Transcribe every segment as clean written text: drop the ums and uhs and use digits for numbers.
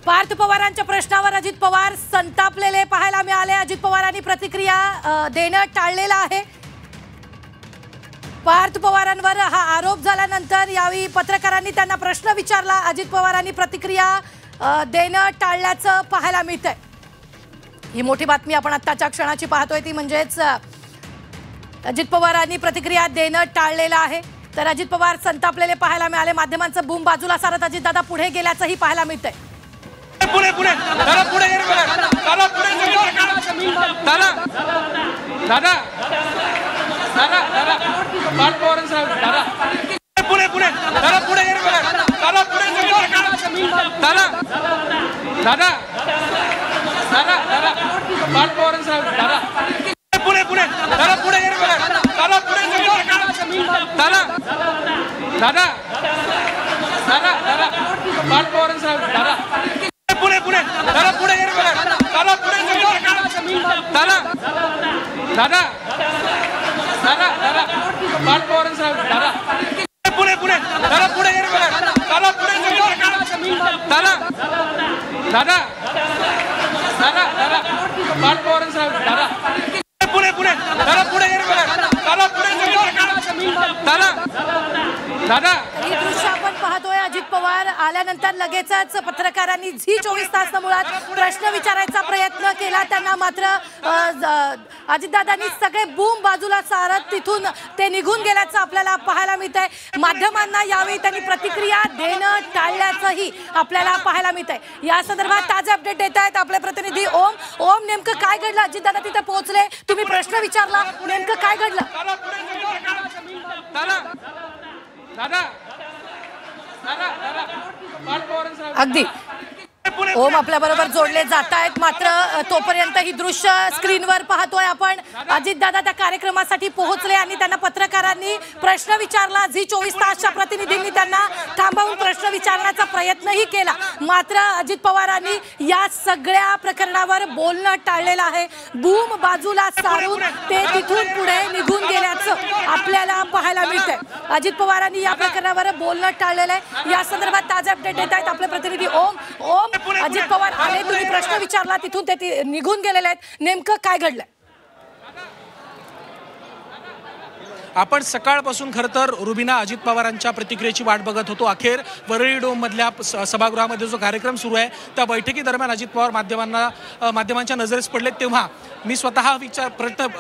पार्थ पवारांच्या प्रश्नावर अजित पवार संतापलेले पाहायला मिळाले। अजित पवारांनी प्रतिक्रिया देणं टाळलेलं आहे। पार्थ पवारांवर हा आरोप झाल्यानंतर यावेळी पत्रकारांनी त्यांना प्रश्न विचारला। अजित पवारांनी प्रतिक्रिया देणं टाळल्याचं पाहायला मिळतंय। ही मोठी बातमी आपण आत्ताच्या क्षणाची पाहतोय ती म्हणजेच अजित पवारांनी प्रतिक्रिया देणं टाळलेलं आहे। तर अजित पवार संतापलेले पाहायला मिळाले। माध्यमांचं बूम बाजूला सारत अजित दादा पुढे गेल्याचंही पाहायला मिळतंय। पुढे पुढे चला पुढे गेले बघा चला पुढे चला दादा दादा दादा पार्थ पवारांचा दादा पुढे पुढे चला पुढे गेले बघा चला पुढे चला दादा दादा दादा पार्थ पवारांचा दादा पुढे पुढे चला पुढे गेले बघा चला पुढे चला दादा दादा दादा पार्थ पवारांचा दादा पुढे पुढे चला पुढे गेले बघा चला पुढे चला दादा दादा दादा पार्थ पवारांचा दादा पुढे पुढे चला पुढे गेले बघा चला पुढे चला दादा दादा दादा पार्थ पवारांचा दादा पुढे पुढे चला पुढे गेले बघा चला पुढे चला दादा। ही दृश्य आपण पाहतोय। अजित पवार आल्यानंतर लगेचच पत्रकारांनी झी24 तास मुळात प्रश्न विचारायचा प्रयत्न केला। त्यांना मात्र अजितदादांनी सगळे बूम बाजूला सारत तिथून ते निघून गेल्याचं आपल्याला पाहायला मिळतंय। माध्यमांना यावेळी त्यांनी प्रतिक्रिया देणं टाळल्याचंही आपल्याला पाहायला मिळतंय। या संदर्भात ताजे अपडेट देत आहेत आपले प्रतिनिधी ओम। ओम, नेमकं काय घडलं? अजितदादा तिथे पोहोचले, तुम्ही प्रश्न विचारला, नेमकं काय घडलं? अगदी ओम आपल्या बरोबर जोडले जात आहेत। मात्र तोपर्यंत ही दृश्य स्क्रीनवर पाहतोय आपण। अजितदादा त्या कार्यक्रमासाठी पोहोचले आणि त्यांना पत्रकारांनी प्रश्न विचारला। झी24 तासच्या प्रतिनिधींनी त्यांना थांबवून प्रश्न विचारण्याचा प्रयत्नही केला। मात्र अजित पवारांनी या सगळ्या प्रकरणावर बोलणं टाळलेलं आहे। बूम बाजूला सारून ते तिथून पुढे निघून गेल्याचं आपल्याला पाहायला मिळतंय। अजित पवारांनी या प्रकरणावर बोलणं टाळलेलं आहे। या संदर्भात ताजे अपडेट देत आहेत आपले प्रतिनिधी ओम। ओम, अजित पवार आले, तुम्ही प्रश्न विचारला, तिथून ते निघून गेलेले आहेत, नेमकं काय घडलंय? आपण सकाळपासून खरं तर रुबिना अजित पवारांच्या प्रतिक्रियेची वाट बघत होतो। अखेर वरळी डोममधल्या सभागृहामध्ये जो कार्यक्रम सुरू आहे त्या बैठकीदरम्यान अजित पवार माध्यमांच्या नजरेस पडले तेव्हा मी स्वतः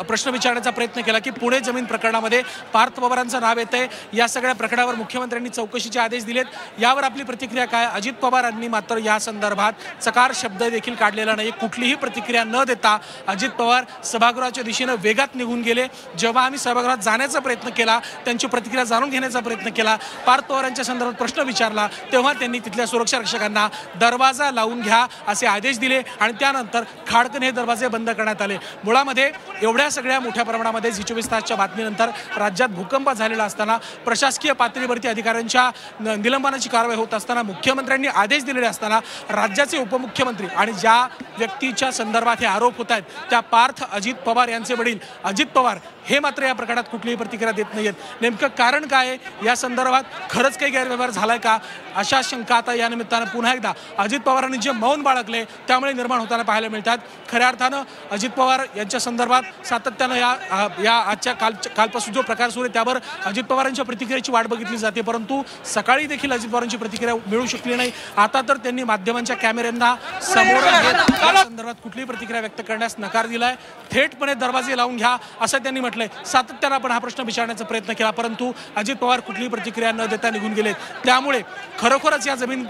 प्रश्न विचारण्याचा प्रयत्न केला की पुणे जमीन प्रकरणामध्ये पार्थ पवारांचं नाव येतंय। या सगळ्या प्रकरणावर मुख्यमंत्र्यांनी चौकशीचे आदेश दिलेत, यावर आपली प्रतिक्रिया काय? अजित पवारांनी मात्र या संदर्भात चकार शब्द देखील काढलेला नाही। कुठलीही प्रतिक्रिया न देता अजित पवार सभागृहाच्या दिशेनं वेगात निघून गेले। जेव्हा आम्ही सभागृहात जाण्याचा प्रयत्न केला, त्यांची प्रतिक्रिया जाणून घेण्याचा प्रयत्न केला, पार्थ पवारांच्या संदर्भात प्रश्न विचारला, तेव्हा त्यांनी तिथल्या सुरक्षा रक्षकांना दरवाजा लावून घ्या असे आदेश दिले आणि त्यानंतर खाडकन हे दरवाजे बंद करण्यात आले। मुळामध्ये एवढ्या सगळ्या मोठ्या प्रमाणामध्ये झी24 तासच्या बातमीनंतर राज्यात भूकंप झालेला असताना, प्रशासकीय पातळीवरती अधिकाऱ्यांच्या निलंबनाची कारवाई होत असताना, मुख्यमंत्र्यांनी आदेश दिलेले असताना राज्याचे उपमुख्यमंत्री आणि ज्या व्यक्तीच्या संदर्भात हे आरोप होत आहेत त्या पार्थ अजित पवार यांचे वडील अजित पवार हे मात्र या प्रकरणात कुठलीही प्रतिक्रिया देत नाहीयेत। नेमकं कारण काय? या संदर्भात खरंच काही गैरव्यवहार झालाय का अशा शंका आता या निमित्तानं पुन्हा एकदा अजित पवारांनी जे मौन बाळगले त्यामुळे निर्माण होताना पाहायला मिळतात। खऱ्या अर्थानं अजित पवार यांच्या संदर्भात सातत्यानं या आजच्या कालपासून जो प्रकार सुरू आहे त्यावर अजित पवारांच्या प्रतिक्रियेची वाट बघितली जाते, परंतु सकाळी देखील अजित पवारांची प्रतिक्रिया मिळू शकली नाही। आता तर त्यांनी माध्यमांच्या कॅमेऱ्यांना समोर घेत या संदर्भात कुठलीही प्रतिक्रिया व्यक्त करण्यास नकार दिलाय। थेटपणे दरवाजे लावून घ्या असं त्यांनी म्हटलंय। सातत्यानं आपण हा प्रश्न विचारण्याचा प्रयत्न केला, परंतु अजित पवार कुठलीही प्रतिक्रिया न देता निघून गेलेत। त्यामुळे खरोखरच या जमीन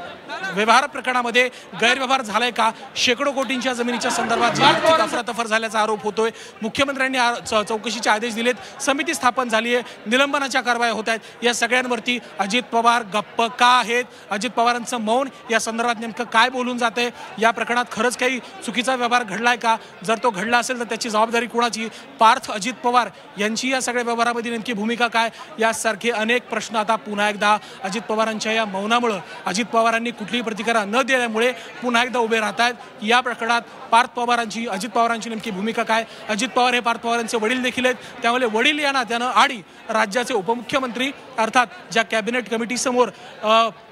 व्यवहार प्रकरणामध्ये गैरव्यवहार झालाय का? शेकडो कोटींच्या जमिनीच्या संदर्भात जी आर्थिक अफरातफर झाल्याचा आरोप होतोय। मुख्यमंत्र्यांनी चौकशीचे आदेश दिलेत, समिती स्थापन झाली आहे, निलंबनाच्या कारवाया होत आहेत। या सगळ्यांवरती अजित पवार गप्प का आहेत? अजित पवारांचं मौन या संदर्भात नेमकं काय बोलून जाते? या प्रकरणात खरंच काही चुकीचा व्यवहार घडलाय का? जर तो घडला असेल तर त्याची जबाबदारी कोणाची? पार्थ अजित पवार यांची या सगळ्या व्यवहारामध्ये नेमकी भूमिका काय, यासारखे अनेक प्रश्न आता पुन्हा एकदा अजित पवारांच्या या मौनामुळे, अजित पवारांनी कुठलीही प्रतिक्रिया न दिल्यामुळे पुन्हा एकदा उभे राहत आहेत. या प्रकरणात अजित पवारांची नेमकी भूमिका काय. अजित पवार हे पार्थ पवारांचे वडील देखील आहेत, त्यामुळे वडील या नात्यानं आणि राज्याचे उपमुख्यमंत्री अर्थात ज्या कॅबिनेट कमिटीसमोर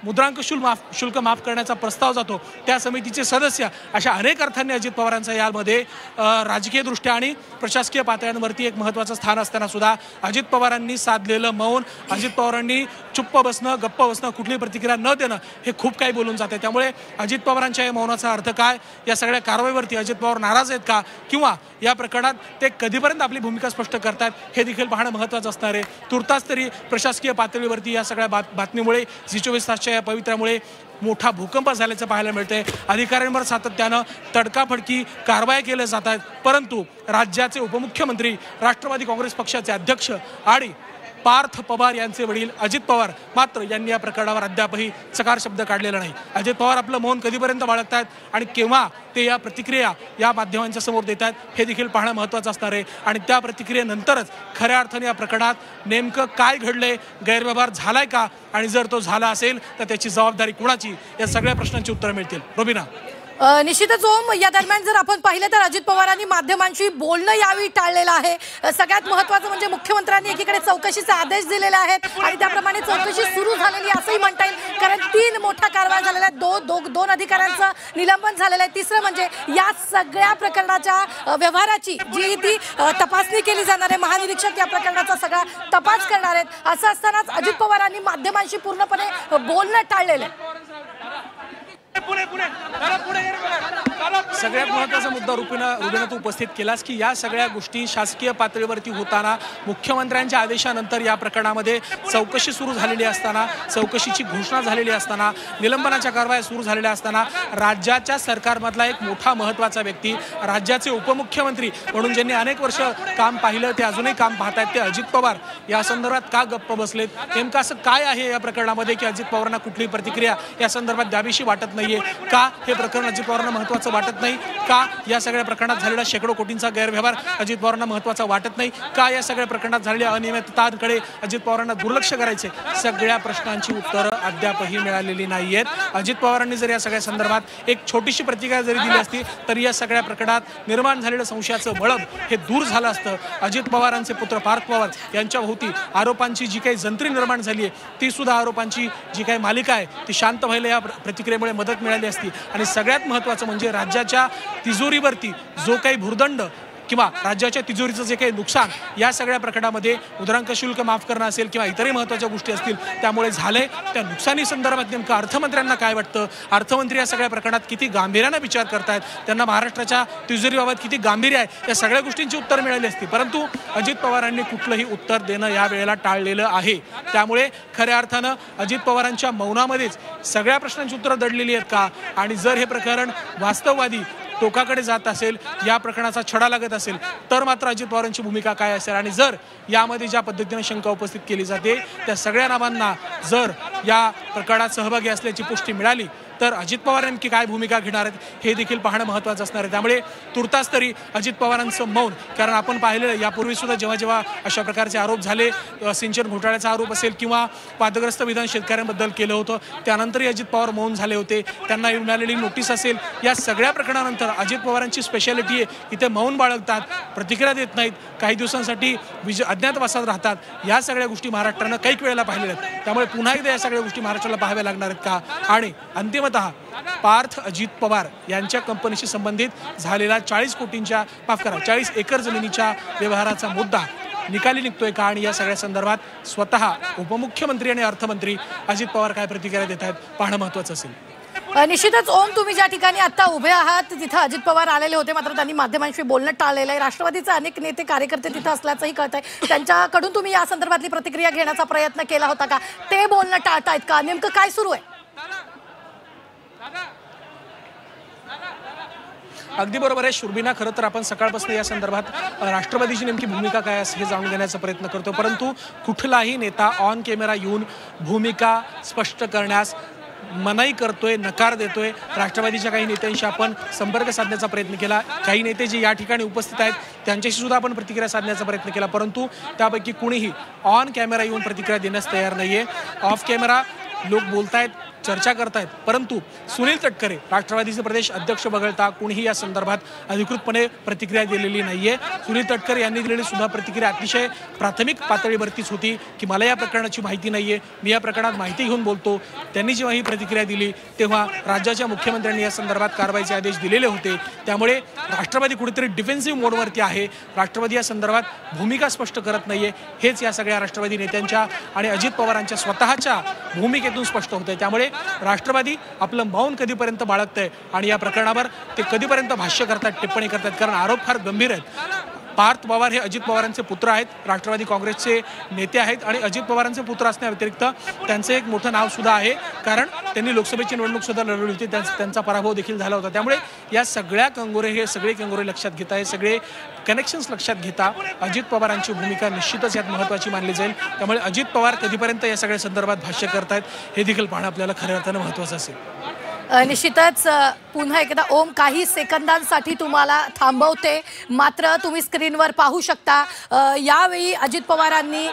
मुद्रांक शुल्क माफ करण्याचा प्रस्ताव जातो त्या समितीचे सदस्य, अशा अनेक अर्थांनी अजित पवारांचा यामध्ये राजकीयदृष्ट्या आणि प्रशासकीय पातळ्यांवरती एक महत्त्वाचं स्थान असताना सुद्धा अजित पवारांनी साधलेलं मौन, अजित पवारांनी चुप्प बसणं, गप्प बसणं, कुठलीही प्रतिक्रिया न देणं हे खूप काही बोलून जाते. त्यामुळे अजित पवारांच्या या मौनाचा अर्थ काय, या सगळ्या कारवाईवरती अजित पवार नाराज आहेत का, किंवा या प्रकरणात ते कधीपर्यंत आपली भूमिका स्पष्ट करतात हे देखील पाहणं महत्त्वाचं असणार आहे. तुर्तास तरी प्रशासकीय पातळीवरती या सगळ्या बातमीमुळे, झी 24 तासच्या या पवित्र्यामुळे मोठा भूकंप झाल्याचं पाहायला मिळतंय. अधिकाऱ्यांवर सातत्यानं तडकाफडकी कारवाया केल्या जात आहेत, परंतु राज्याचे उपमुख्यमंत्री, राष्ट्रवादी काँग्रेस पक्षाचे अध्यक्ष आणि पार्थ पवार यांचे वडील अजित पवार मात्र यांनी या प्रकरणावर अद्यापही चकार शब्द काढलेला नाही. अजित पवार आपलं मौन कधीपर्यंत बाळगतायत आणि केव्हा ते या प्रतिक्रिया या माध्यमांच्या समोर देत आहेत हे देखील पाहणं महत्त्वाचं असणार आहे. आणि त्या प्रतिक्रियेनंतरच खऱ्या अर्थाने या प्रकरणात नेमकं काय घडलंय, गैरव्यवहार झालाय का, आणि जर तो झाला असेल तर त्याची जबाबदारी कुणाची, या सगळ्या प्रश्नांची उत्तरं मिळतील. रोबिना. निश्चितच ओम, या दरम्यान जर आपण पाहिलं तर अजित पवारांनी माध्यमांशी बोलणं यावेळी टाळलेलं आहे. सगळ्यात महत्त्वाचं म्हणजे मुख्यमंत्र्यांनी एकीकडे चौकशीचे आदेश दिलेले आहेत आणि त्याप्रमाणे चौकशी सुरू झालेली असंही म्हणता येईल, कारण 3 मोठ्या कारवाया झालेल्या आहेत. दोन अधिकाऱ्यांचं निलंबन झालेलं आहे. तिसरं म्हणजे या सगळ्या प्रकरणाच्या व्यवहाराची जी ती तपासणी केली जाणार आहे. महानिरीक्षक या प्रकरणाचा सगळा तपास करणार आहेत. असं असतानाच अजित पवारांनी माध्यमांशी पूर्णपणे बोलणं टाळलेलं आहे. सगळ्यात महत्त्वाचा मुद्दा रुबीना तू उपस्थित केलास की या सगळ्या गोष्टी शासकीय पातळीवरती होताना, मुख्यमंत्र्यांच्या आदेशानंतर या प्रकरणामध्ये चौकशी सुरू झालेली असताना, चौकशीची घोषणा झालेली असताना, निलंबनाच्या कारवाया सुरू झालेल्या असताना, राज्याच्या सरकारमधला एक मोठा महत्त्वाचा व्यक्ती, राज्याचे उपमुख्यमंत्री म्हणून ज्यांनी अनेक वर्ष काम पाहिलं, ते अजूनही काम पाहतायत, ते अजित पवार या संदर्भात का गप्प बसलेत, नेमकं असं काय आहे या प्रकरणामध्ये की अजित पवारांना कुठलीही प्रतिक्रिया या संदर्भात द्यावीशी वाटत नाहीये का, हे प्रकरण अजित पवारांना महत्त्वाचं वाटत नाही का, या सगळ्या प्रकरणात झालेला शेकडो कोटींचा गैरव्यवहार अजित पवारांना महत्त्वाचा वाटत नाही का, या सगळ्या प्रकरणात झालेल्या अनियमिततांकडे अजित पवारांना दुर्लक्ष करायचे, सगळ्या प्रश्नांची उत्तरं अद्यापही मिळालेली नाही आहेत. अजित पवारांनी जर या सगळ्या संदर्भात एक छोटीशी प्रतिक्रिया जरी दिली असती तरी या सगळ्या प्रकरणात निर्माण झालेलं संशयाचं बळब हे दूर झालं असतं. अजित पवारांचे पुत्र पार्थ पवार यांच्या भोवती आरोपांची जी काही जंत्री निर्माण झाली आहे, ती सुद्धा आरोपांची जी काही मालिका आहे ती शांत व्हायला या प्रतिक्रियेमुळे मदत मिळाली असती. आणि सगळ्यात महत्त्वाचं म्हणजे राज्याच्या तिजोरीवरती जो काही भुर्दंड किंवा राज्याच्या तिजोरीचं जे काही नुकसान या सगळ्या प्रकरणामध्ये मुद्रांक शुल्क माफ करणं असेल किंवा इतरही महत्त्वाच्या गोष्टी असतील त्यामुळे झाले, त्या नुकसानी संदर्भात नेमकं अर्थमंत्र्यांना काय वाटतं, अर्थमंत्री या सगळ्या प्रकरणात किती गांभीर्यानं विचार करतायत, त्यांना महाराष्ट्राच्या तिजोरीबाबत किती गांभीर्य आहे, या सगळ्या गोष्टींची उत्तर मिळाली असती. परंतु अजित पवारांनी कुठलंही उत्तर देणं या वेळेला टाळलेलं आहे. त्यामुळे खऱ्या अर्थानं अजित पवारांच्या मौनामध्येच सगळ्या प्रश्नांची उत्तरं दडलेली आहेत का, आणि जर हे प्रकरण वास्तववादी टोकाकडे जात असेल, या प्रकरणाचा छडा लागत असेल, तर मात्र अजित पवारांची भूमिका काय असेल. आणि जर यामध्ये ज्या पद्धतीने शंका उपस्थित केली जाते त्या सगळ्या नावांना जर या प्रकरणात सहभागी असल्याची पुष्टी मिळाली तर अजित पवार नेमकी काय भूमिका घेणार आहेत हे देखील पाहणं महत्त्वाचं असणार आहे. त्यामुळे तुर्तास तरी अजित पवारांचं मौन, कारण आपण पाहिलेलं यापूर्वी सुद्धा जेव्हा जेव्हा अशा प्रकारचे आरोप झाले, सिंचन घोटाळ्याचा आरोप असेल किंवा वादग्रस्त विधान शेतकऱ्यांबद्दल केलं होतं, त्यानंतरही अजित पवार मौन झाले होते. त्यांना मिळालेली नोटीस असेल, या सगळ्या प्रकरणानंतर अजित पवारांची स्पेशालिटी आहे, इथे मौन बाळगतात, प्रतिक्रिया देत नाहीत, काही दिवसांसाठी अज्ञातवासात राहतात. या सगळ्या गोष्टी महाराष्ट्रानं कैक वेळेला पाहिलेल्या आहेत. त्यामुळे पुन्हा एकदा या सगळ्या गोष्टी महाराष्ट्राला पाहाव्या लागणार आहेत का, आणि अंतिम पार्थ अजित पवार यांच्या कंपनीशी संबंधित झालेला 40 एकर जमिनीच्या व्यवहाराचा मुद्दा निकाली निघतोय का, आणि या सगळ्या संदर्भात स्वतः उपमुख्यमंत्री आणि अर्थमंत्री अजित पवार काय प्रतिक्रिया देत आहेत पाहणं महत्त्वाचं असेल. निश्चितच ओम, तुम्ही ज्या ठिकाणी आता उभे आहात तिथं अजित पवार आलेले होते, मात्र त्यांनी माध्यमांशी बोलणं टाळलेलं आहे. राष्ट्रवादीचे अनेक नेते कार्यकर्ते तिथं असल्याचंही कळत आहे. त्यांच्याकडून तुम्ही या संदर्भातली प्रतिक्रिया घेण्याचा प्रयत्न केला होता का, ते बोलणं टाळतायत का, नेमकं काय सुरू आहे? अगदी बरोबर आहे शुर्बिना. खरं तर आपण सकाळपासून या संदर्भात राष्ट्रवादीची नेमकी भूमिका काय हे जाणून घेण्याचा प्रयत्न करतो, परंतु कुठलाही नेता ऑन कॅमेरा येऊन भूमिका स्पष्ट करण्यास मनाई करतोय, नकार देतोय. राष्ट्रवादीच्या काही नेत्यांशी आपण संपर्क साधण्याचा प्रयत्न केला. काही नेते जे या ठिकाणी उपस्थित आहेत त्यांच्याशी सुद्धा आपण प्रतिक्रिया साधण्याचा प्रयत्न केला, परंतु त्यापैकी कुणीही ऑन कॅमेरा येऊन प्रतिक्रिया देण्यास तयार नाहीये. ऑफ कॅमेरा लोक बोलतायत, चर्चा करतायत, परंतु सुनील तटकरे राष्ट्रवादीचे प्रदेश अध्यक्ष वगळता कुणीही या संदर्भात अधिकृतपणे प्रतिक्रिया दिलेली नाहीये. सुनील तटकरे यांनी दिलेली सुद्धा प्रतिक्रिया अतिशय प्राथमिक पातळीवरतीच होती की मला या प्रकरणाची माहिती नाहीये, मी या प्रकरणात माहिती घेऊन बोलतो. त्यांनी जेव्हा ही प्रतिक्रिया दिली तेव्हा राज्याच्या मुख्यमंत्र्यांनी या संदर्भात कारवाईचे आदेश दिलेले होते. त्यामुळे राष्ट्रवादी कुठेतरी डिफेन्सिव्ह मोडवरती आहे. राष्ट्रवादी या संदर्भात भूमिका स्पष्ट करत नाहीये. हेच या सगळ्या राष्ट्रवादी नेत्यांच्या आणि अजित पवारांच्या स्वतःच्या भूमिकेतून स्पष्ट होतंय. त्यामुळे राष्ट्रवादी आपलं मौन कधीपर्यंत बाळगतंय आणि या प्रकरणावर ते कधीपर्यंत भाष्य करतात, टिप्पणी करतात, कारण आरोप फार गंभीर आहेत. पार्थ पवार हे अजित पवारांचे पुत्र आहेत, राष्ट्रवादी काँग्रेसचे नेते आहेत आणि अजित पवारांचे पुत्र असण्याव्यतिरिक्त त्यांचं एक मोठं नाव सुद्धा आहे, कारण त्यांनी लोकसभेची निवडणूक सुद्धा लढवली होती, त्यांचा पराभव देखील झाला होता. त्यामुळे या सगळ्या कंगोरे हे सगळे कंगोरे लक्षात घेता, हे सगळे कनेक्शन्स लक्षात घेता अजित पवारांची भूमिका निश्चितच यात महत्त्वाची मानली जाईल. त्यामुळे अजित पवार कधीपर्यंत या सगळ्या संदर्भात भाष्य करतायत हे देखील पाहणं आपल्याला खऱ्या अर्थानं महत्त्वाचं असेल. निश्चितच पुन्हा एकदा ओम काही सेकंदांसाठी तुम्हाला थांबवते, मात्र तुम्ही स्क्रीनवर पाहू शकता यावेळी अजित पवारांनी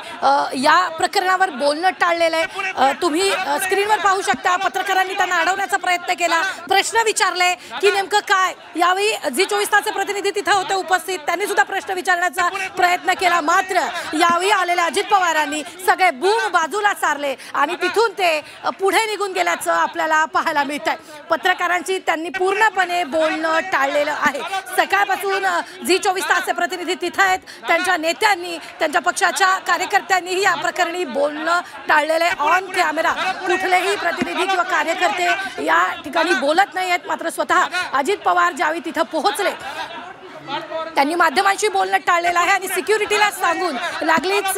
या प्रकरणावर बोलणं टाळलेलं आहे. तुम्ही स्क्रीनवर पाहू शकता पत्रकारांनी त्यांना अडवण्याचा प्रयत्न केला, प्रश्न विचारले की नेमकं काय. यावेळी झी24 तासचे प्रतिनिधी तिथे होते उपस्थित, त्यांनी सुद्धा प्रश्न विचारण्याचा प्रयत्न केला, मात्र यावेळी आलेल्या अजित पवारांनी सगळे बूम बाजूला सारले आणि तिथून ते पुढे निघून गेल्याचं आपल्याला पाहायला मिळतंय. पत्रकारांची त्यांनी पूर्णपणे बोलणं टाळलेलं आहे. सकाळपासून झी24 तासचे प्रतिनिधी तिथे आहेत, त्यांच्या नेत्यांनी, त्यांच्या पक्षाच्या कार्यकर्त्यांनीही या प्रकरणी बोलणं टाळलेलं आहे. ऑन कॅमेरा कुठलेही प्रतिनिधी किंवा कार्यकर्ते या ठिकाणी बोलत नाही आहेत, मात्र स्वतः अजित पवार ज्यावेळी तिथं पोहोचले त्यांनी माध्यमांशी बोलणं टाळलेलं आहे आणि सिक्युरिटीला सांगून लागलीच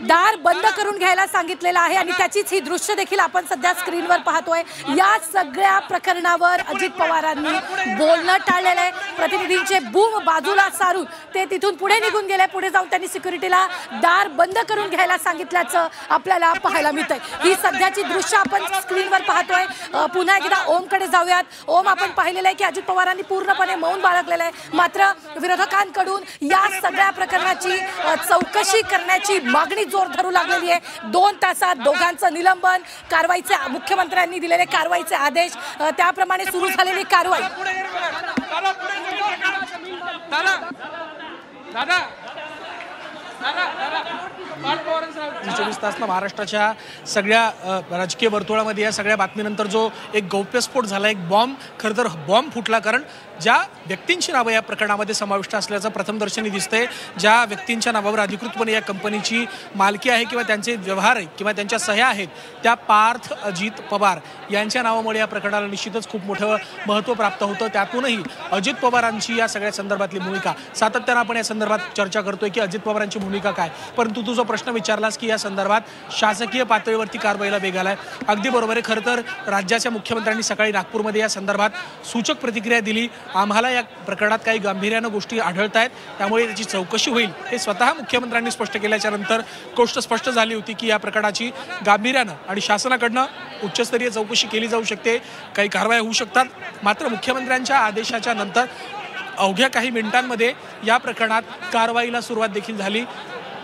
दार बंद करून घ्यायला सांगितलेलं आहे आणि त्याचीच ही दृश्य देखील आपण सध्या स्क्रीनवर पाहतोय. या सगळ्या प्रकरणावर अजित पवारांनी बोलणं टाळलेलं आहे. प्रतिनिधींचे बूम बाजूला सारून ते तिथून पुढे निघून गेले. पुढे जाऊन त्यांनी सिक्युरिटीला दार बंद करून घ्यायला सांगितल्याचं आपल्याला पाहायला मिळतंय. ही सध्याची दृश्य आपण स्क्रीनवर पाहतोय. पुन्हा एकदा ओमकडे जाऊयात. ओम, आपण पाहिलेलं आहे की अजित पवारांनी पूर्णपणे मौन बाळगलेलं आहे, मात्र विरोधकांकडून या सगळ्या प्रकरणाची चौकशी करण्याची मागणी जोर धरू लागलेली आहे. 2 तासात दोघांचं निलंबन, कारवाईचे मुख्यमंत्र्यांनी दिलेले कारवाईचे आदेश, त्याप्रमाणे सुरू झालेली कारवाई. झी24 तासला महाराष्ट्राच्या सगळ्या राजकीय वर्तुळामध्ये या सगळ्या बातमीनंतर जो एक गौप्यस्फोट झाला, एक बॉम्ब, खरं तर बॉम्ब फुटला, कारण ज्या व्यक्तींची नावं या प्रकरणामध्ये समाविष्ट असल्याचं प्रथमदर्शनी दिसतंय, ज्या व्यक्तींच्या नावावर अधिकृतपणे या कंपनीची मालकी आहे किंवा त्यांचे व्यवहार आहेत किंवा त्यांच्या सह्या आहेत, त्या पार्थ अजित पवार यांच्या नावामुळे या प्रकरणाला निश्चितच खूप मोठं महत्त्व प्राप्त होतं. त्यातूनही अजित पवारांची या सगळ्या संदर्भातली भूमिका, सातत्यानं आपण या संदर्भात चर्चा करतोय की अजित पवारांची भूमिका काय, परंतु तू जो प्रश्न विचारलास की या संदर्भात शासकीय पातळीवरती कारवाईला वेग आलाय, अगदी बरोबर आहे. खरं तर राज्याच्या मुख्यमंत्र्यांनी सकाळी नागपूरमध्ये या संदर्भात सूचक प्रतिक्रिया दिली. आम्हाला या प्रकरणात काही गांभीर्यानं गोष्टी आढळत आहेत, त्यामुळे त्याची चौकशी होईल हे स्वतः मुख्यमंत्र्यांनी स्पष्ट केल्याच्या नंतर गोष्ट स्पष्ट झाली होती की या प्रकरणाची गांभीर्यानं आणि शासनाकडनं उच्चस्तरीय चौकशी केली जाऊ शकते, काही कारवाया होऊ शकतात. मात्र मुख्यमंत्र्यांच्या आदेशाच्या नंतर अवघ्या काही मिनिटांमध्ये या प्रकरणात कारवाईला सुरुवात देखील झाली.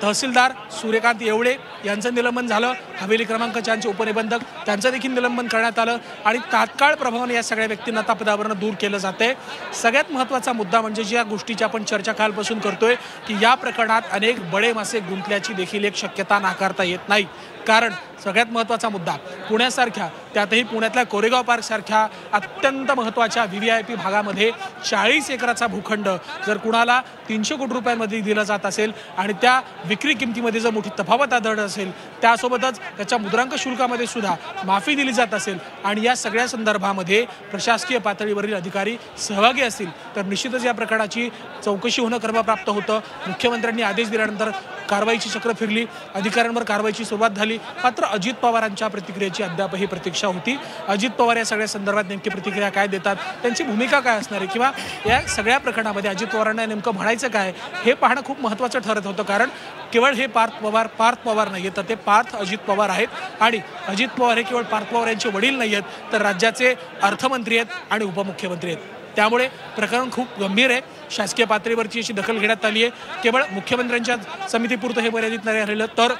तहसीलदार सूर्यकांत येवळे यांचं निलंबन झालं, हवेली क्रमांक 4चे उपनिबंधक त्यांचं देखील निलंबन करण्यात आलं आणि तात्काळ प्रभावाने या सगळ्या व्यक्तींना आता पदावरून दूर केलं जाते. सगळ्यात महत्त्वाचा मुद्दा म्हणजे ज्या गोष्टीची आपण चर्चा कालपासून करतोय की या प्रकरणात अनेक बडे मासे गुंतल्याची देखील एक शक्यता नाकारता येत नाही. कारण सगळ्यात महत्त्वाचा मुद्दा पुण्यासारख्या, त्यातही पुण्यातल्या कोरेगाव पार्कसारख्या अत्यंत महत्त्वाच्या VVIP भागामध्ये 40 एकराचा भूखंड जर कुणाला 300 कोटी रुपयांमध्ये दिला जात असेल आणि त्या विक्री किमतीमध्ये जर मोठी तफावत आढळत असेल, त्यासोबतच त्याच्या मुद्रांक शुल्कामध्ये सुद्धा माफी दिली जात असेल आणि या सगळ्या संदर्भामध्ये प्रशासकीय पातळीवरील अधिकारी सहभागी असतील तर निश्चितच या प्रकरणाची चौकशी होणं क्रमप्राप्त होतं. मुख्यमंत्र्यांनी आदेश दिल्यानंतर कारवाईची चक्र फिरली, अधिकाऱ्यांवर कारवाईची सुरुवात झाली. मात्र अजित पवारांच्या प्रतिक्रियेची अद्यापही प्रतीक्षा होती. अजित पवार या सगळ्या संदर्भात नेमकी प्रतिक्रिया काय देतात, त्यांची भूमिका काय असणार आहे, किंवा या सगळ्या प्रकरणामध्ये अजित पवारांना नेमकं म्हणायचं काय हे पाहणं खूप महत्त्वाचं ठरत होतं. कारण केवळ हे पार्थ पवार नाही तर ते पार्थ अजित पवार आहेत आणि अजित पवार हे केवळ पार्थ पवार यांचे वडील नाही आहेत तर राज्याचे अर्थमंत्री आहेत आणि उपमुख्यमंत्री आहेत. त्यामुळे प्रकरण खूप गंभीर आहे. शासकीय पातळीवरची याची दखल घेण्यात आली आहे. केवळ मुख्यमंत्र्यांच्या समितीपुरतं हे मर्यादित नाही राहिलं तर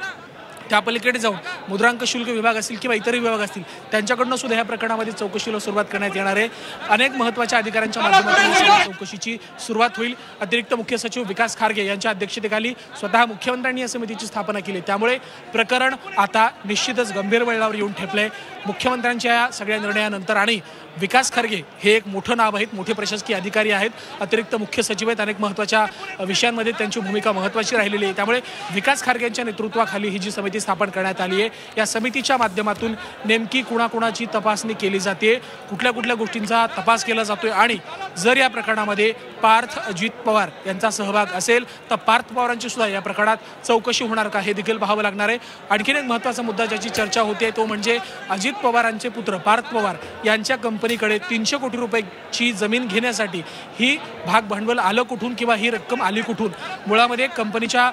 त्या पलीकडे जाऊन मुद्रांक शुल्क विभाग असतील किंवा इतर विभाग असतील त्यांच्याकडनं सुद्धा या प्रकरणामध्ये चौकशीला सुरुवात करण्यात येणार आहे. अनेक महत्त्वाच्या अधिकाऱ्यांच्या माध्यमातून चौकशीची सुरुवात होईल. अतिरिक्त मुख्य सचिव विकास खारगे यांच्या अध्यक्षतेखाली स्वतः मुख्यमंत्र्यांनी या समितीची स्थापना केली. त्यामुळे प्रकरण आता निश्चितच गंभीर वळणावर येऊन ठेपलंय. मुख्यमंत्र्यांच्या या सगळ्या निर्णयानंतर आणि विकास खारगे हे एक मोठं नाव आहेत, मोठे प्रशासकीय अधिकारी आहेत, अतिरिक्त मुख्य सचिव आहेत, अनेक महत्त्वाच्या विषयांमध्ये त्यांची भूमिका महत्त्वाची राहिलेली आहे. त्यामुळे विकास खारगे यांच्या नेतृत्वाखाली ही जी समिती स्थापन करण्यात आली आहे या समितीच्या माध्यमातून नेमकी कुणाकुणाची तपासणी केली जाते, कुठल्या कुठल्या गोष्टींचा तपास केला जातोय आणि जर या प्रकरणामध्ये पार्थ अजित पवार यांचा सहभाग असेल तर पार्थ पवारांची सुद्धा या प्रकरणात चौकशी होणार का हे देखील पाहावं लागणार आहे. आणखीन एक महत्त्वाचा मुद्दा ज्याची चर्चा होते तो म्हणजे अजित पवारांचे पुत्र पार्थ पवार यांच्या कंपनीकडे 300 कोटी रुपयाची जमीन घेण्यासाठी ही भाग भांडवल आलं कुठून किंवा ही रक्कम आली कुठून. मुळामध्ये कंपनीच्या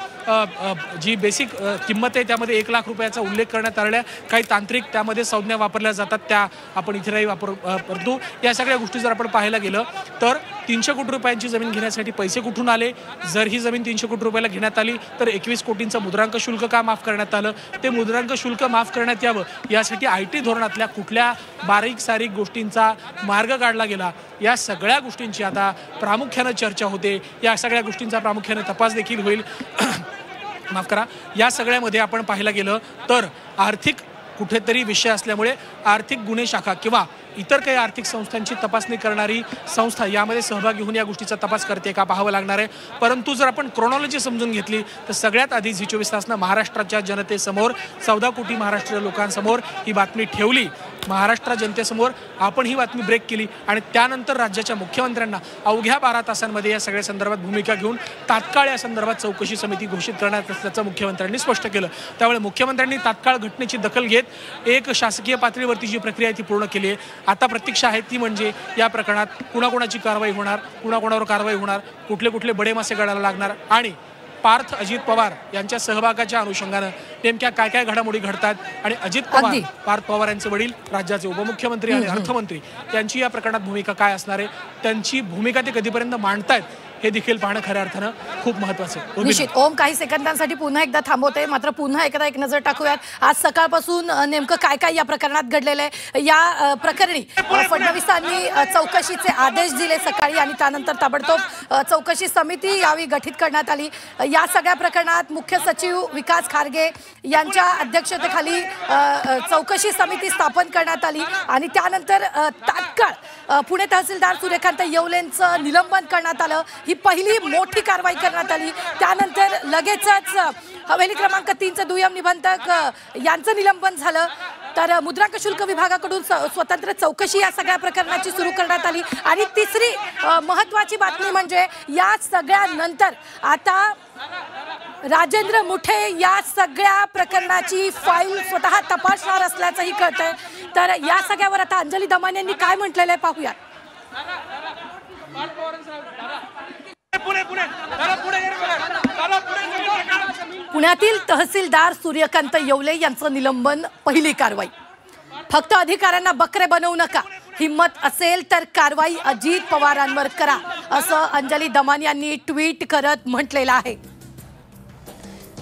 जी बेसिक किंमत आहे त्यामध्ये 1 लाख रुपयाचा उल्लेख करण्यात आलेला. काही तांत्रिक त्यामध्ये संज्ञा वापरल्या जातात त्या आपण इथेही वापरतो. या सगळ्या गोष्टी जर आपण पाहायला गेलं तर 300 कोटी रुपयांची जमीन घेण्यासाठी पैसे कुठून आले, जर ही जमीन 300 कोटी रुपयाला घेण्यात आली तर 21 कोटींचं मुद्रांक शुल्क का माफ करण्यात आलं, ते मुद्रांक शुल्क माफ करण्यात यावं यासाठी IT धोरणातल्या कुठल्या बारीक सारीक गोष्टींचा मार्ग काढला गेला, या सगळ्या गोष्टींची आता प्रामुख्यानं चर्चा होते. या सगळ्या गोष्टींचा प्रामुख्याने तपास देखील होईल. माफ करा. या सगळ्यामध्ये आपण पाहायला गेलं तर आर्थिक कुठेतरी विषय असल्यामुळे आर्थिक गुन्हे शाखा किंवा इतर काही आर्थिक संस्थांची तपासणी करणारी संस्था यामध्ये सहभागी होऊन या गोष्टीचा तपास करते का पाहावं लागणार आहे. परंतु जर आपण क्रोनॉलॉजी समजून घेतली तर सगळ्यात आधी झी 24 तासनं महाराष्ट्राच्या जनतेसमोर 14 कोटी महाराष्ट्रीय लोकांसमोर ही बातमी ठेवली. महाराष्ट्र जनतेसमोर आपण ही बातमी ब्रेक केली आणि त्यानंतर राज्याच्या मुख्यमंत्र्यांना अवघ्या 12 तासांमध्ये या सगळ्या संदर्भात भूमिका घेऊन तात्काळ या संदर्भात चौकशी समिती घोषित करण्यात असल्याचं मुख्यमंत्र्यांनी स्पष्ट केलं. त्यामुळे मुख्यमंत्र्यांनी तात्काळ घटनेची दखल घेत एक शासकीय पातळीवरती जी प्रक्रिया आहे ती पूर्ण केली आहे. आता प्रतीक्षा आहे ती म्हणजे या प्रकरणात कुणाकुणाची कारवाई होणार, कुणाकुणावर कारवाई होणार, कुठले कुठले बडे मासे गळायला लागणार आणि पार्थ अजित पवार यांच्या सहभागाच्या अनुषंगानं नेमक्या काय काय घडामोडी घडतात आणि अजित पवार पार्थ पवार यांचे वडील राज्याचे उपमुख्यमंत्री आणि अर्थमंत्री यांची या प्रकरणात भूमिका काय असणार आहे, त्यांची भूमिका ते कधीपर्यंत मांडतायत हे देखील पाहणं खऱ्या अर्थानं खूप महत्त्वाचं आहे. निश्चित ओम काही सेकंदांसाठी पुन्हा एकदा थांबवते, मात्र पुन्हा एकदा एक नजर टाकूयात आज सकाळपासून नेमकं काय काय या प्रकरणात घडलेलं आहे. या प्रकरणी फडणवीसांनी चौकशीचे आदेश दिले सकाळी आणि त्यानंतर ताबडतोब चौकशी समिती यावेळी गठीत करण्यात आली. या सगळ्या प्रकरणात मुख्य सचिव विकास खारगे यांच्या अध्यक्षतेखाली चौकशी समिती स्थापन करण्यात आली आणि त्यानंतर तात्काळ पुणे तहसीलदार सूर्यकांत येवलेंचं निलंबन करण्यात आलं. ही पहिली मोठी कारवाई करण्यात आली. त्यानंतर लगेचच हवेली क्रमांक 3चे दुय्यम निबंधक यांचं निलंबन झालं. तर मुद्रांक शुल्क विभागाकडून स्वतंत्र चौकशी या सगळ्या प्रकरणाची सुरू करण्यात आली. आणि तिसरी महत्त्वाची बातमी म्हणजे या सगळ्यानंतर आता राजेंद्र मुठे या सगळ्या प्रकरणाची फाईल स्वतः तपासणार असल्याचंही कळतंय. तर या सगळ्यावर आता अंजली दमाने यांनी काय म्हटलेलं आहे पाहूया. पुण्यातील तहसीलदार सूर्यकांत येवले यांचं निलंबन पहिली कारवाई. फक्त अधिकाऱ्यांना बकरे बनवू नका, हिम्मत असेल तर कारवाई अजित पवारांवर करा असं अंजली दमाने यांनी ट्विट करत म्हटलेलं आहे.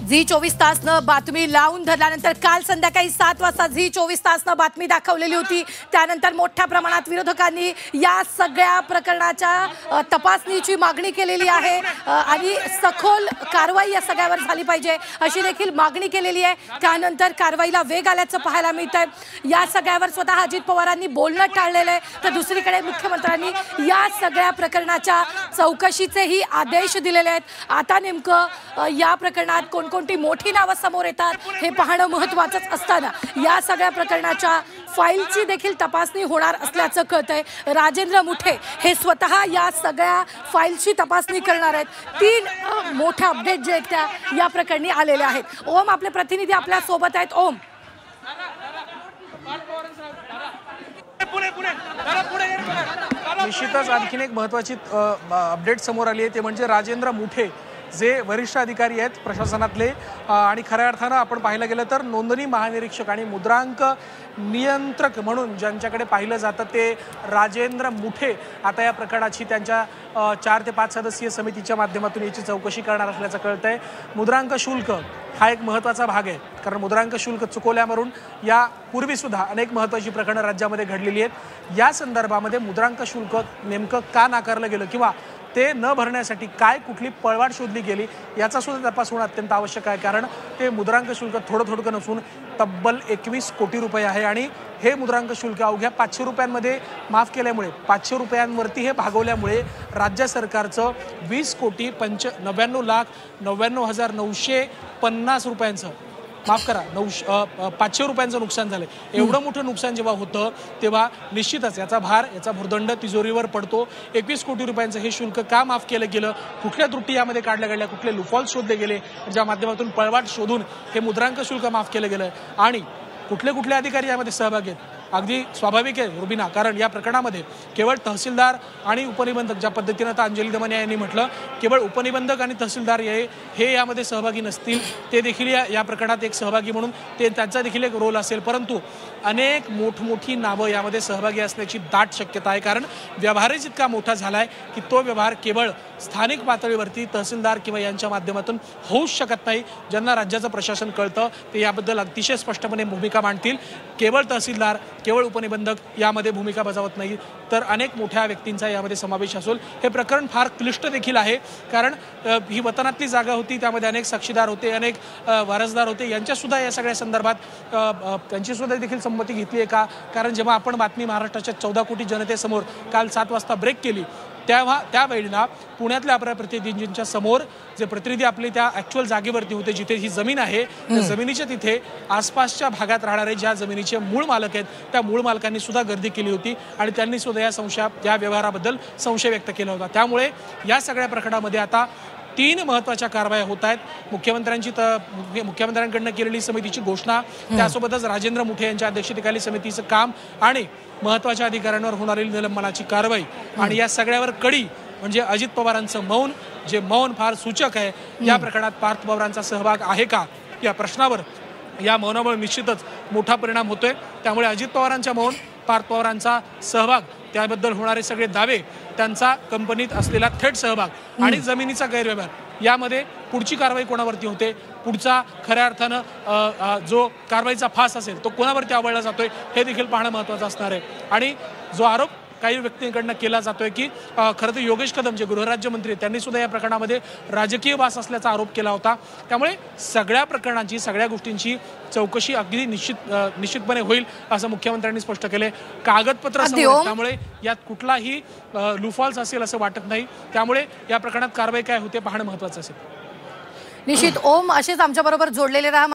झी 24 तासनं बातमी लावून धरल्यानंतर काल संध्याकाळी 7 वाजता झी 24 तासनं बातमी दाखवलेली होती. त्यानंतर मोठ्या प्रमाणात विरोधकांनी या सगळ्या प्रकरणाच्या तपासणीची मागणी केलेली आहे आणि सखोल कारवाई या सगळ्यावर झाली पाहिजे अशी देखील मागणी केलेली आहे. त्यानंतर कारवाईला वेग आल्याचं पाहायला मिळतंय. या सगळ्यावर स्वतः अजित पवारांनी बोलणं टाळलेलं आहे तर दुसरीकडे मुख्यमंत्र्यांनी या सगळ्या प्रकरणाच्या चौकशीचेही आदेश दिलेले आहेत. आता नेमकं या प्रकरणात कोणकोणती मोठी नावं समोर येतात हे पाहणं महत्त्वाचंच असताना या सगळ्या प्रकरणाच्या फाईलची देखील तपासणी होणार असल्याचं कळतंय. राजेंद्र मुठे हे स्वतः या सगळ्या फाईलची तपासणी करणार आहेत. 3 मोठ्या अपडेट जे आहेत त्या या प्रकरणी आलेल्या आहेत. ओम, आपले प्रतिनिधी आपल्या सोबत आहेत. ओम, निश्चितच आणखीन एक महत्त्वाची अपडेट समोर आली आहे ते म्हणजे राजेंद्र मुठे जे वरिष्ठ अधिकारी आहेत प्रशासनातले आणि खऱ्या अर्थानं आपण पाहायला गेलं तर नोंदणी महानिरीक्षक आणि मुद्रांक नियंत्रक म्हणून ज्यांच्याकडे पाहिलं जातं ते राजेंद्र मुठे आता या प्रकरणाची त्यांच्या 4 ते 5 सदस्यीय समितीच्या माध्यमातून याची चौकशी करणार असल्याचं कळतंय. मुद्रांक शुल्क हा एक महत्त्वाचा भाग आहे कारण मुद्रांक शुल्क चुकवल्यावरून यापूर्वीसुद्धा अनेक महत्त्वाची प्रकरणं राज्यामध्ये घडलेली आहेत. या संदर्भामध्ये मुद्रांक शुल्क नेमकं का नाकारलं गेलं किंवा ते न भरण्यासाठी काय कुठली पळवाट शोधली गेली याचा सुद्धा तपास होणं अत्यंत आवश्यक आहे कारण ते मुद्रांक शुल्क थोडं नसून तब्बल 21 कोटी रुपये आहे आणि हे मुद्रांक शुल्क अवघ्या 500 रुपयांमध्ये माफ केल्यामुळे 500 रुपयांवरती हे भागवल्यामुळे राज्य सरकारचं 20,99,99,950 रुपयांचं माफ करा 500 रुपयांचं नुकसान झालं. एवढं मोठं नुकसान जेव्हा होतं तेव्हा निश्चितच याचा भार याचा भुर्दंड तिजोरीवर पडतो. 21 कोटी रुपयांचं हे शुल्क का माफ केलं गेलं, कुठल्या त्रुटी यामध्ये काढल्या गेल्या, कुठले लुफॉल शोधले गेले ज्या माध्यमातून पळवाट शोधून हे मुद्रांक शुल्क माफ केलं गेलं आणि कुठले अधिकारी यामध्ये सहभागी आहेत. अगदी स्वाभाविक आहे रुबिना कारण या प्रकरणामध्ये केवळ तहसीलदार आणि उपनिबंधक ज्या पद्धतीनं आता अंजली दमनिया यांनी म्हटलं केवळ उपनिबंधक आणि तहसीलदार हे यामध्ये सहभागी नसतील ते देखील या प्रकरणात एक सहभागी म्हणून त्यांचा देखील एक रोल असेल परंतु अनेक मोठमोठी नावं यामध्ये सहभागी असण्याची दाट शक्यता आहे कारण व्यवहारच इतका मोठा झाला आहे की तो व्यवहार केवळ स्थानिक पातळीवरती तहसीलदार किंवा यांच्या माध्यमातून होऊच शकत नाही. ज्यांना राज्याचं प्रशासन कळतं ते याबद्दल अतिशय स्पष्टपणे भूमिका मांडतील. केवळ तहसीलदार केवळ उपनिबंधक यामध्ये भूमिका बजावत नाही तर अनेक मोठ्या व्यक्तींचा यामध्ये समावेश असेल. हे प्रकरण फार क्लिष्ट देखील आहे कारण ही वतनातली जागा होती त्यामध्ये अनेक साक्षीदार होते अनेक वारसदार होते यांच्यासुद्धा या सगळ्या संदर्भात त्यांची सुद्धा देखील संमती घेतली आहे का कारण जेव्हा आपण बातमी महाराष्ट्राच्या 14 कोटी जनतेसमोर काल 7 वाजता ब्रेक केली त्यावेळेला पुण्यातल्या आपल्या प्रतिनिधींच्या समोर जे प्रतिनिधी आपले त्या ॲक्च्युअल जागेवरती होते जिथे ही जमीन आहे त्या जमिनीच्या तिथे आसपासच्या भागात राहणारे ज्या जमिनीचे मूळ मालक आहेत त्या मूळ मालकांनी सुद्धा गर्दी केली होती आणि त्यांनी सुद्धा या व्यवहाराबद्दल संशय व्यक्त केला होता. त्यामुळे या सगळ्या प्रकरणामध्ये आता 3 महत्त्वाच्या कारवाया होत आहेत. मुख्यमंत्र्यांकडनं केलेली समितीची घोषणा त्यासोबतच राजेंद्र मुठे यांच्या अध्यक्षतेखाली समितीचं काम आणि महत्त्वाच्या अधिकाऱ्यांवर होणारी निलंबनाची कारवाई आणि या सगळ्यावर कडी म्हणजे अजित पवारांचं मौन जे मौन फार सूचक आहे. या प्रकरणात पार्थ पवारांचा सहभाग आहे का या प्रश्नावर या मौनामुळे निश्चितच मोठा परिणाम होतोय. त्यामुळे अजित पवारांच्या मौन पार्थ पवारांचा सहभाग त्याबद्दल होणारे सगळे दावे त्यांचा कंपनीत असलेला थेट सहभाग आणि जमिनीचा गैरव्यवहार यामध्ये पुढची कारवाई कोणावरती होते पुढचा खऱ्या अर्थानं जो कारवाईचा फास असेल तो कोणावरती आवळला जातोय हे देखील पाहणं महत्त्वाचं असणार आहे. आणि जो आरोप काही व्यक्तींकडनं केला जातोय की खरं तर योगेश कदम जे गृहराज्यमंत्री त्यांनी सुद्धा या प्रकरणामध्ये राजकीय वास असल्याचा आरोप केला होता. त्यामुळे सगळ्या प्रकरणांची सगळ्या गोष्टींची चौकशी अगदी निश्चितपणे होईल असं मुख्यमंत्र्यांनी स्पष्ट केले. कागदपत्र त्यामुळे यात कुठलाही लुफॉल्स असेल असं वाटत नाही. त्यामुळे या प्रकरणात कारवाई काय होते पाहणं महत्त्वाचं असेल. निश्चित ओम असेच आमच्याबरोबर जोडलेले राहा.